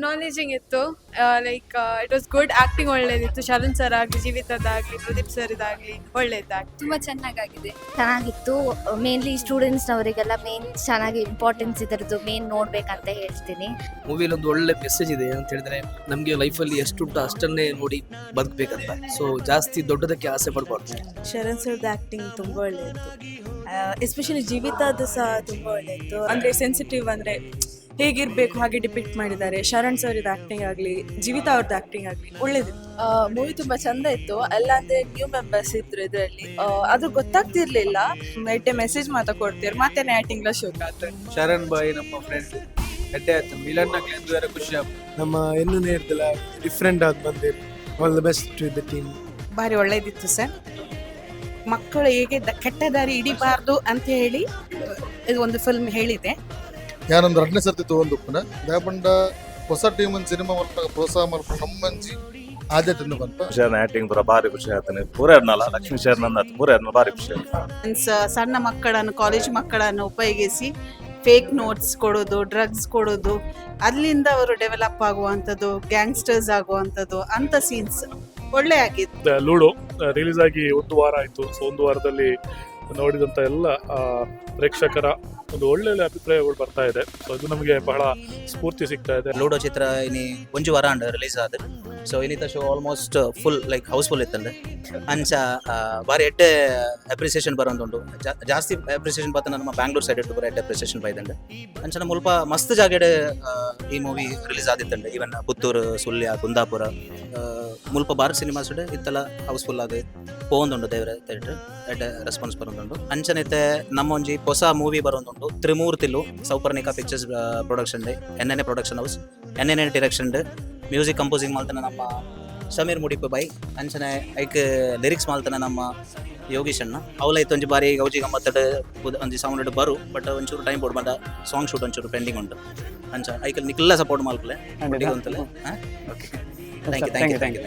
ನಾಲೆಜಿಂಗ್ ಇತ್ತು. Like it was good. Acting ಒಳ್ಳೇದಿತ್ತು. Sharan sir ಆಗಲಿ, ಜೀವಿತದಾಗಲಿ, ಪ್ರದೀಪ್ ಸರ್ ಇದಾಗಲಿ ಒಳ್ಳೇದಾಗಿ ತುಂಬಾ ಚೆನ್ನಾಗಾಗಿದೆ. ಚೆನ್ನಾಗಿತ್ತು. ಮೇನ್ಲಿ ಸ್ಟೂಡೆಂಟ್ಸ್ನವರಿಗೆಲ್ಲ ಮೇನ್ ಚೆನ್ನಾಗಿ ಇಂಪಾರ್ಟೆನ್ಸ್ ಇದರದ್ದು ಮೇನ್ ನೋಡ್ಬೇಕಂತ ಹೇಳ್ತೀನಿ. ಮೂವಿಲಿ ಒಂದು ಒಳ್ಳೆ ಮೆಸೇಜ್ ಇದೆ ಅಂತ ಹೇಳಿದ್ರೆ, ನಮಗೆ ಲೈಫಲ್ಲಿ ಎಷ್ಟುಂಟು ಅಷ್ಟನ್ನೇ ನೋಡಿ ಬದುಕಬೇಕಂತ. ಸೊ ಜಾಸ್ತಿ ದೊಡ್ಡದಕ್ಕೆ ಆಸೆ ಪಡಬಾರ್ದು. ಶರಣ್ ಸರ್ದು ಆ್ಯಕ್ಟಿಂಗ್ ತುಂಬ ಒಳ್ಳೆಯಿತ್ತು. ಎಸ್ಪೆಷಲಿ ಜೀವಿತಾದು ಸಹ ತುಂಬ ಒಳ್ಳೆಯಿತ್ತು. ಅಂದರೆ ಸೆನ್ಸಿಟಿವ್, ಅಂದರೆ ಹೇಗಿರಬೇಕು ಹಾಗೆ ಡಿಪಿಕ್ಟ್ ಮಾಡಿದ್ದಾರೆ. ಶರಣ್ ಸರ್ ಇದು ಆ್ಯಕ್ಟಿಂಗ್ ಆಗಲಿ, ಜೀವಿತಾ ಅವ್ರದ್ದು ಆ್ಯಕ್ಟಿಂಗ್ ಆಗಲಿ ಒಳ್ಳೇದಿತ್ತು. ಮೂವಿ ತುಂಬ ಚಂದ ಇತ್ತು. ಎಲ್ಲ ಅಂದರೆ ನ್ಯೂ ಮೆಂಬರ್ಸ್ ಇದ್ರು ಇದರಲ್ಲಿ. ಅದು ಗೊತ್ತಾಗ್ತಿರ್ಲಿಲ್ಲ. ಎಡ್ಡೆ ಮೆಸೇಜ್ ಮಾತಾ ಕೊಡ್ತೀರು ಮತ್ತೆ ಆ್ಯಕ್ಟಿಂಗ್ಲ ಶೋಕ್ ಆಗ್ತದೆ. ಶರಣ್ ಬಾಯ್ ನಮ್ಮ ಫ್ರೆಂಡ್ ಎಡ್ಡೆ ಆಯ್ತು ಮಿಲನ್ ಗೆದ್ದು ಬೇರೆ ಖುಷಿ ಆಗ್ತದೆ. ನಮ್ಮ ಇನ್ನೂ ಇರ್ತಿಲ್ಲ ಡಿಫ್ರೆಂಟ್ ಆಗಿ ಬಂದಿರು. All the best to the team. ಭಾರಿ ಒಳ್ಳೇದಿತ್ತು ಸರ್. ಮಕ್ಕಳು ಹೇಗೆ ಕೆಟ್ಟ ದಾರಿ ಹಿಡಿಬಾರ್ದು ಅಂತ ಹೇಳಿ ಇದು ಒಂದು ಫಿಲ್ಮ್ ಹೇಳಿದೆ. ಯಾನೊಂದು 2ನೇ ಸರ್ತಿ ತಗೊಂಡು ದಾಪಂಡ ಹೊಸ ಟೀಮ್ ಸಿನಿಮಾ ಮಲ್ಪ ಪ್ರೋತ್ಸಾಹ ಮಲ್ಪ ನಮ್ಮಂಜಿ ಆದ್ಯತೆ ಬಂತ. ಆಕ್ಟಿಂಗ್ ಪೂರ ಭಾರಿ ಖುಷಿ ಆಗ್ತಾನೆ. ಪೂರ ಇರ್ನಲ್ಲ ಲಕ್ಷ್ಮೀ ಶರಣ್ ಪೂರ ಇರ್ನ ಭಾರಿ ಖುಷಿ ಆಗ್ತದೆ. ಸಣ್ಣ ಮಕ್ಕಳನ್ನು, ಕಾಲೇಜ್ ಮಕ್ಕಳನ್ನು ಉಪಯೋಗಿಸಿ ಫೇಕ್ ನೋಟ್ಸ್ ಕೊಡೋದು, ಡ್ರಗ್ಸ್ ಕೊಡೋದು, ಅಲ್ಲಿಂದ ಅವರು ಡೆವಲಪ್ ಆಗುವಂಥದ್ದು, ಗ್ಯಾಂಗ್ಸ್ಟರ್ಸ್ ಆಗುವಂಥದ್ದು ಅಂತ ಸೀನ್ಸ್ ಒಳ್ಳೆ ಆಗಿತ್ತು. ಲೂಡೋ ರಿಲೀಸ್ ಆಗಿ 1 ವಾರ ಆಯಿತು. ಸೊ 1 ವಾರದಲ್ಲಿ ನೋಡಿದಂಥ ಎಲ್ಲ ಪ್ರೇಕ್ಷಕರ ಒಂದು ಒಳ್ಳೊಳ್ಳೆ ಅಭಿಪ್ರಾಯಗಳು ಬರ್ತಾ ಇದೆ. ಸೊ ಇದು ನಮಗೆ ಬಹಳ ಸ್ಫೂರ್ತಿ ಸಿಗ್ತಾ ಇದೆ. ಲೂಡೋ ಚಿತ್ರ ಇನಿ 1 ವಾರ ರಿಲೀಸ್ ಆದ. ಸೊ ಇನ್ನಿತ show almost full like housefull ಇತ್ತಂಡೆ. ಅಂಚ ಬಾರಿ ಎಡ್ಡೆ ಅಪ್ರಿಸಿಯೇಷನ್ ಬರೋದುಂಟು. ಜಾಸ್ತಿ ಅಪ್ರಿಸಿಯೇಷನ್ ಬರ್ತದೆ ನಮ್ಮ ಬ್ಯಾಂಗ್ಳೂರ್ ಸೈಡ್ ಇಟ್ಟು ಬರೋ ಎಡ್ಡೆ ಅಪ್ರಿಸಿಯೇಷನ್ ಬೈದಂಡೆ. ಅಂಚನ ಮುಲ್ಪ ಮಸ್ತ್ ಜಾಗಡೆ ಈ ಮೂವಿ ರಿಲೀಸ್ ಆದಿತ್ತಂಡೆ. ಈವನ್ ಪುತ್ತೂರು, ಸುಳ್ಯ, ಕುಂದಾಪುರ ಮುಲ್ಪ ಬಾರಿ ಸಿನಿಮಾಸ್ ಇತ್ತಲ್ಲ ಹೌಸ್ಫುಲ್ ಆಗಿ ಪೋಂದುಂಡು. ದೇವರ ಥಿಯೇಟರ್ ಎಡ್ಡೆ ರೆಸ್ಪಾನ್ಸ್ ಬರೋದುಂಟು. ಅಂಚನೈತೆ ನಮ್ಮ ಒಂಜಿ ಹೊಸ ಮೂವಿ ಬರೋದುಂಟು ತ್ರಿಮೂರ್ತಿಲು. ಸೌಪರ್ಣಿಕ ಪಿಕ್ಚರ್ಸ್ ಪ್ರೊಡಕ್ಷನ್ ಎನ್ಎನ್ಎ ಪ್ರೊಡಕ್ಷನ್ ಹೌಸ್, ಎನ್ಎನ್ಎ ಡೈರೆಕ್ಷನ್, ಮ್ಯೂಸಿಕ್ ಕಂಪೋಸಿಂಗ್ ಮಾಡ್ತಾನೆ ನಮ್ಮ ಸಮೀರ್ ಮುಡಿಪು ಬೈ. ಅಂಚನೆ ಐಕ್ ಲಿರಿಕ್ಸ್ ಮಾಡ್ತಾನೆ ನಮ್ಮ ಯೋಗೀಶ್ ಅಣ್ಣ. ಅವಲೈತು ಒಂಜಿ ಬಾರಿ ಗೌಜಿ ಗಮ್ಮತ್ತಡ್ ಒಂಜಿ ಸೌಂಡ್ ಬರು. ಬಟ್ ಒಂಚೂರು ಟೈಮ್ ಕೊಡ್ಬಂದ ಸಾಂಗ್ ಶೂಟ್ ಒಂಚೂರು ಪೆಂಡಿಂಗ್ ಉಂಟು. ಅಂಚ ಐಕಲ್ ನಿಕ್ಲ ಸಪೋರ್ಟ್ ಮಾಡ್ಕಲೆ ಅಂತಲೇ. Okay, thank you.